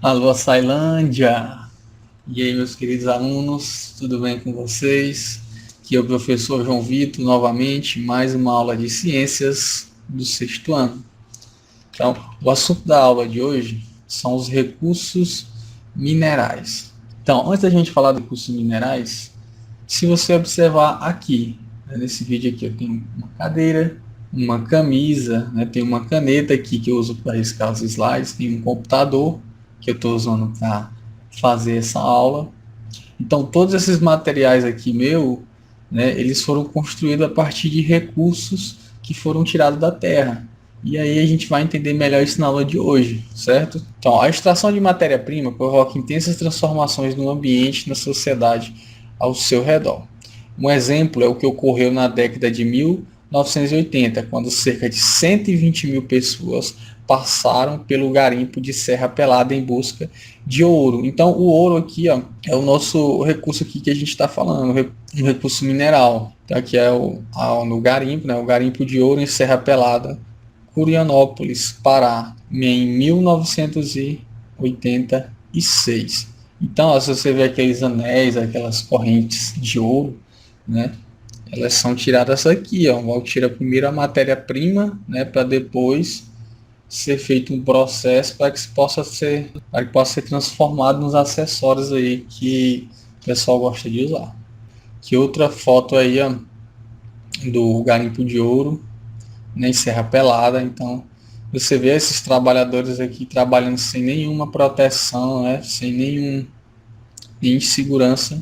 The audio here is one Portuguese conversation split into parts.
Alô, Sailândia! E aí, meus queridos alunos, tudo bem com vocês? Aqui é o professor João Vitor, novamente, mais uma aula de ciências do sexto ano. Então, o assunto da aula de hoje são os recursos minerais. Então, antes da gente falar de recursos minerais, se você observar aqui, nesse vídeo aqui, eu tenho uma cadeira, uma camisa, tem uma caneta aqui que eu uso para riscar os slides, tem um computador que eu estou usando para fazer essa aula. Então, todos esses materiais aqui eles foram construídos a partir de recursos que foram tirados da terra. E aí a gente vai entender melhor isso na aula de hoje, certo? Então, a extração de matéria-prima provoca intensas transformações no ambiente e na sociedade ao seu redor. Um exemplo é o que ocorreu na década de 1980, quando cerca de 120 mil pessoas passaram pelo garimpo de Serra Pelada em busca de ouro. Então, o ouro aqui é o nosso recurso aqui que a gente está falando, um recurso mineral. Então, aqui é no garimpo, o garimpo de ouro em Serra Pelada, Curionópolis, Pará, em 1986. Então, se você vê aqueles anéis, aquelas correntes de ouro, elas são tiradas aqui, Vão tirar primeiro a matéria-prima, para depois ser feito um processo para que possa ser transformado nos acessórios aí que o pessoal gosta de usar. Que outra foto aí, do garimpo de ouro, em Serra Pelada. Então, você vê esses trabalhadores aqui trabalhando sem nenhuma proteção, sem nenhuma segurança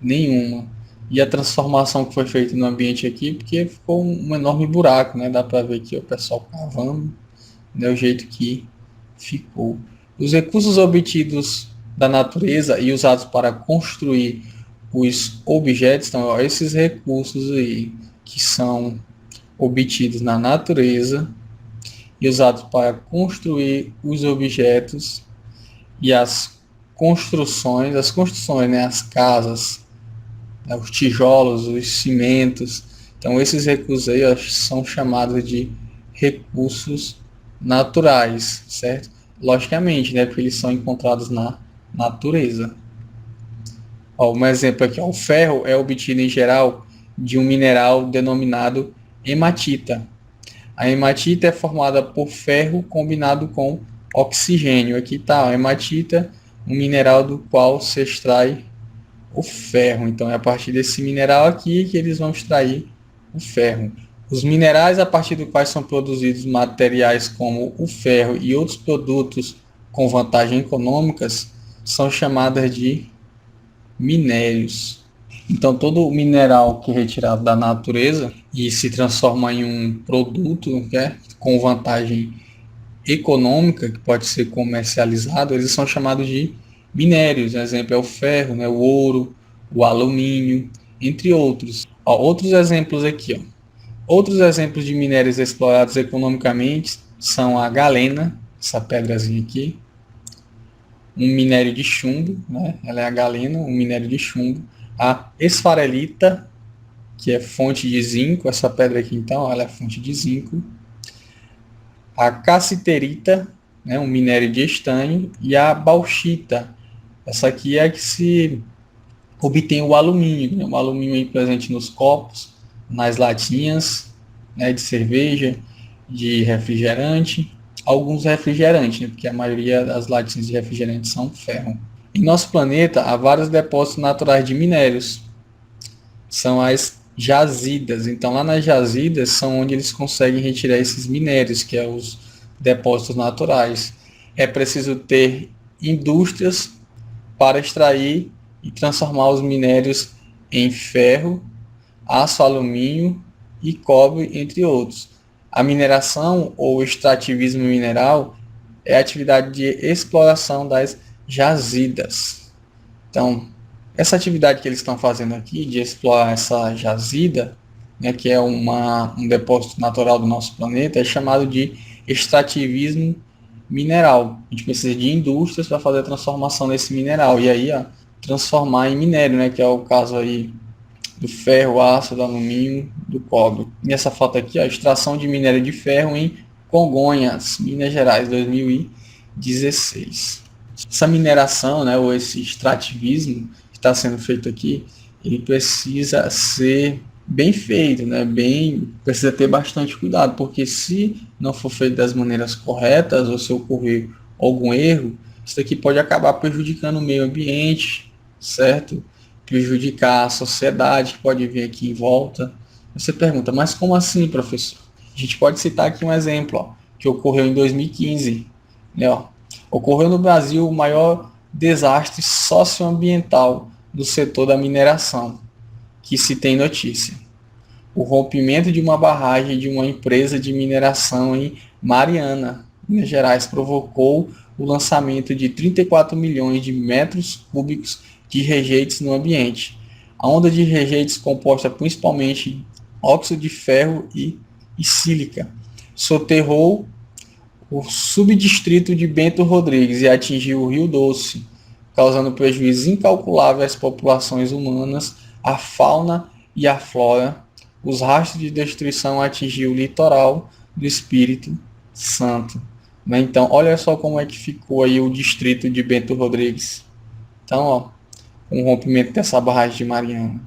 nenhuma. E a transformação que foi feita no ambiente aqui, porque ficou um enorme buraco, Dá para ver aqui o pessoal cavando, o jeito que ficou. Os recursos obtidos da natureza e usados para construir os objetos, então, esses recursos aí que são obtidos na natureza e usados para construir os objetos e as construções, as casas, os tijolos, os cimentos. Então, esses recursos aí são chamados de recursos naturais, certo? Logicamente, porque eles são encontrados na natureza. Um exemplo aqui, o ferro é obtido em geral de um mineral denominado hematita. A hematita é formada por ferro combinado com oxigênio. Aqui está a hematita, um mineral do qual se extrai o ferro. Então é a partir desse mineral aqui que eles vão extrair o ferro. Os minerais a partir dos quais são produzidos materiais como o ferro e outros produtos com vantagem econômicas são chamadas de minérios. Então todo mineral que é retirado da natureza e se transforma em um produto com vantagem econômica, que pode ser comercializado, eles são chamados de minérios. Um exemplo é o ferro, o ouro, o alumínio, entre outros. Outros exemplos aqui. Outros exemplos de minérios explorados economicamente são a galena, essa pedrazinha aqui, um minério de chumbo, ela é a galena, um minério de chumbo, a esfarelita, que é fonte de zinco, essa pedra aqui então, ela é fonte de zinco, a cassiterita, um minério de estanho, e a bauxita, essa aqui é a que se obtém o alumínio, o alumínio aí presente nos copos, nas latinhas, de cerveja, de refrigerante, alguns refrigerantes, porque a maioria das latinhas de refrigerante são ferro. Em nosso planeta há vários depósitos naturais de minérios, são as jazidas. Então lá nas jazidas são onde eles conseguem retirar esses minérios, que é os depósitos naturais. É preciso ter indústrias para extrair e transformar os minérios em ferro, aço, alumínio e cobre, entre outros. A mineração ou extrativismo mineral é a atividade de exploração das jazidas. Então, essa atividade que eles estão fazendo aqui de explorar essa jazida, que é um depósito natural do nosso planeta, é chamado de extrativismo mineral. A gente precisa de indústrias para fazer a transformação desse mineral e aí transformar em minério, que é o caso aí do ferro, aço, do alumínio, do cobre. E essa foto aqui, a extração de minério de ferro em Congonhas, Minas Gerais, 2016. Essa mineração, né, ou esse extrativismo que está sendo feito aqui, ele precisa ser bem feito, né? Precisa ter bastante cuidado, porque se não for feito das maneiras corretas ou se ocorrer algum erro, isso aqui pode acabar prejudicando o meio ambiente, certo? Prejudicar a sociedade que pode vir aqui em volta. Você pergunta, mas como assim, professor? A gente pode citar aqui um exemplo, ó, que ocorreu em 2015, né? Ó, ocorreu no Brasil o maior desastre socioambiental do setor da mineração que se tem notícia. O rompimento de uma barragem de uma empresa de mineração em Mariana, Minas Gerais, provocou o lançamento de 34 milhões de metros cúbicos de rejeitos no ambiente. A onda de rejeitos, composta principalmente de óxido de ferro e sílica, soterrou o subdistrito de Bento Rodrigues e atingiu o Rio Doce, causando prejuízos incalculáveis às populações humanas, à fauna e à flora. Os rastros de destruição atingiu o litoral do Espírito Santo. Então, olha só como é que ficou aí o distrito de Bento Rodrigues. Então, ó, com o rompimento dessa barragem de Mariana.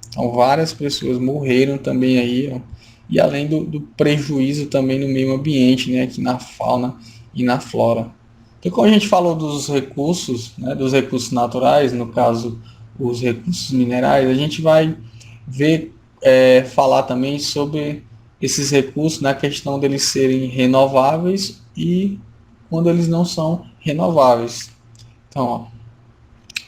Então, várias pessoas morreram também aí, ó, e além do prejuízo também no meio ambiente, né, aqui na fauna e na flora. Então, como a gente falou dos recursos, né, dos recursos naturais, no caso, os recursos minerais, a gente vai ver, falar também sobre esses recursos na questão deles serem renováveis e quando eles não são renováveis. Então, ó,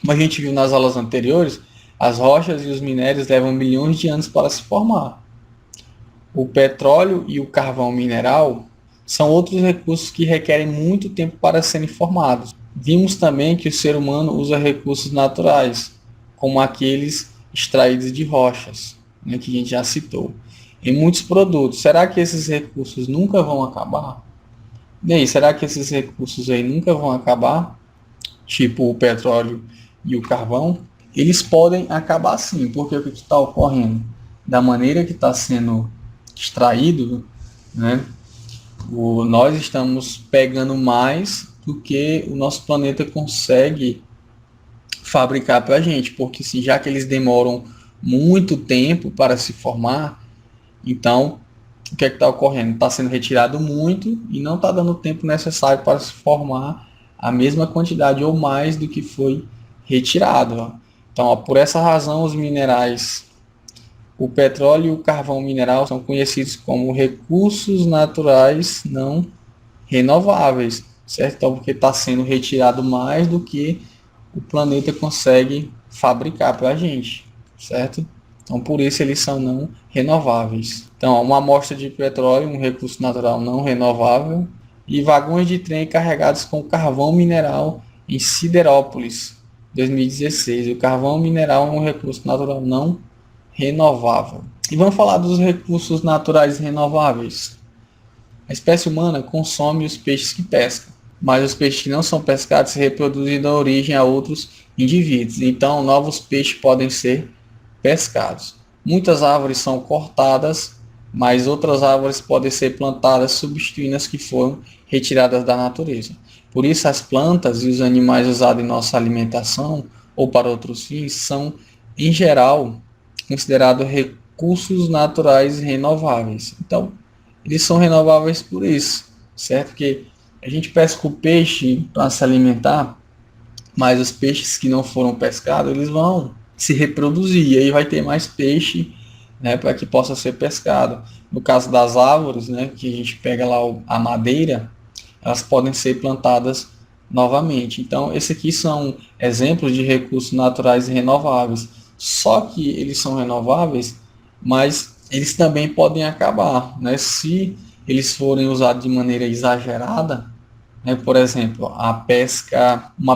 como a gente viu nas aulas anteriores, as rochas e os minérios levam milhões de anos para se formar. O petróleo e o carvão mineral são outros recursos que requerem muito tempo para serem formados. Vimos também que o ser humano usa recursos naturais, como aqueles extraídos de rochas, né, que a gente já citou, em muitos produtos. Será que esses recursos nunca vão acabar? E aí, será que esses recursos aí nunca vão acabar? Tipo o petróleo e o carvão? Eles podem acabar sim, porque o que está ocorrendo? Da maneira que está sendo extraído, né, nós estamos pegando mais do que o nosso planeta consegue fabricar para a gente, porque assim, já que eles demoram muito tempo para se formar, então o que é que está ocorrendo? Está sendo retirado muito e não está dando o tempo necessário para se formar a mesma quantidade ou mais do que foi retirado. Ó. Então, ó, por essa razão, os minerais, o petróleo e o carvão mineral são conhecidos como recursos naturais não renováveis, certo? Então, porque está sendo retirado mais do que o planeta consegue fabricar para a gente, certo? Então, por isso eles são não renováveis. Então, uma amostra de petróleo, um recurso natural não renovável, e vagões de trem carregados com carvão mineral em Siderópolis, 2016. O carvão mineral é um recurso natural não renovável. E vamos falar dos recursos naturais renováveis. A espécie humana consome os peixes que pesca, mas os peixes que não são pescados se reproduzem da origem a outros indivíduos. Então, novos peixes podem ser pescados. Muitas árvores são cortadas, mas outras árvores podem ser plantadas substituindo as que foram retiradas da natureza. Por isso, as plantas e os animais usados em nossa alimentação ou para outros fins são, em geral, considerados recursos naturais renováveis. Então, eles são renováveis por isso, certo? Porque a gente pesca o peixe para se alimentar, mas os peixes que não foram pescados, eles vão se reproduzir, e aí vai ter mais peixe, né, para que possa ser pescado. No caso das árvores, né, que a gente pega lá a madeira, elas podem ser plantadas novamente. Então, esses aqui são exemplos de recursos naturais renováveis. Só que eles são renováveis, mas eles também podem acabar, né? Se eles forem usados de maneira exagerada, né? Por exemplo, uma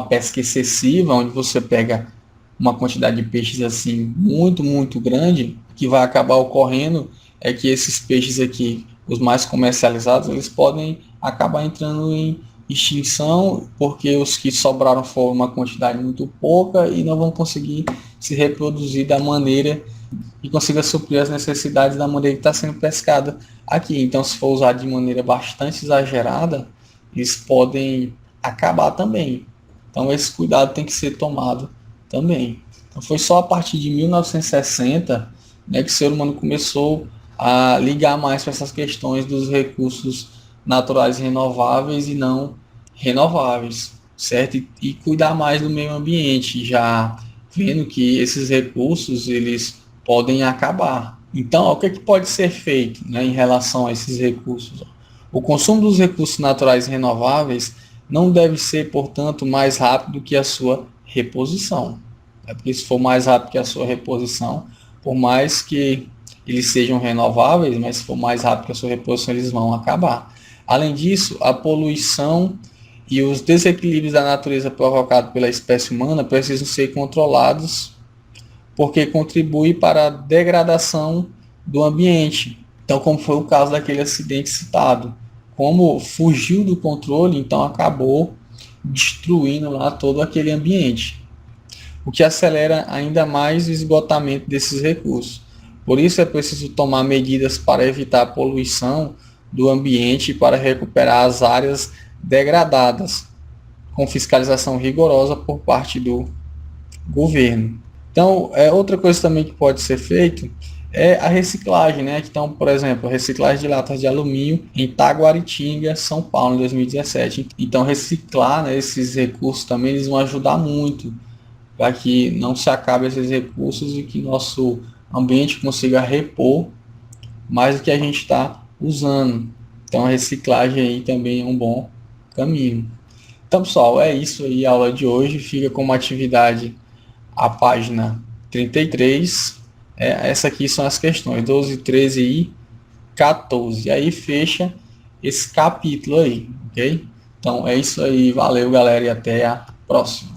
pesca excessiva, onde você pega uma quantidade de peixes assim muito, muito grande, que vai acabar ocorrendo é que esses peixes aqui, os mais comercializados, eles podem acabar entrando em extinção, porque os que sobraram foram uma quantidade muito pouca e não vão conseguir se reproduzir da maneira que consiga suprir as necessidades da maneira que está sendo pescada aqui. Então, se for usado de maneira bastante exagerada, eles podem acabar também. Então esse cuidado tem que ser tomado também. Então foi só a partir de 1960, né, que o ser humano começou a ligar mais para essas questões dos recursos naturais renováveis e não renováveis, certo? E cuidar mais do meio ambiente, já vendo que esses recursos eles podem acabar. Então, o que pode ser feito, né, em relação a esses recursos? O consumo dos recursos naturais renováveis não deve ser, portanto, mais rápido que a sua reposição. Porque se for mais rápido que a sua reposição, por mais que eles sejam renováveis, mas se for mais rápido que a sua reposição, eles vão acabar. Além disso, a poluição e os desequilíbrios da natureza provocados pela espécie humana precisam ser controlados, porque contribui para a degradação do ambiente. Então, como foi o caso daquele acidente citado, como fugiu do controle, então acabou destruindo lá todo aquele ambiente, o que acelera ainda mais o esgotamento desses recursos. Por isso é preciso tomar medidas para evitar a poluição do ambiente e para recuperar as áreas degradadas, com fiscalização rigorosa por parte do governo. Então, outra coisa também que pode ser feito é a reciclagem, né? Então, por exemplo, a reciclagem de latas de alumínio em Taguaritinga, São Paulo, em 2017. Então, reciclar, né, esses recursos também eles vão ajudar muito para que não se acabe esses recursos e que nosso ambiente consiga repor mais do que a gente está usando. Então, a reciclagem aí também é um bom caminho. Então, pessoal, é isso aí a aula de hoje. Fica como atividade a página 33. Essa aqui são as questões 12, 13 e 14. E aí fecha esse capítulo aí, ok? Então é isso aí. Valeu, galera, e até a próxima.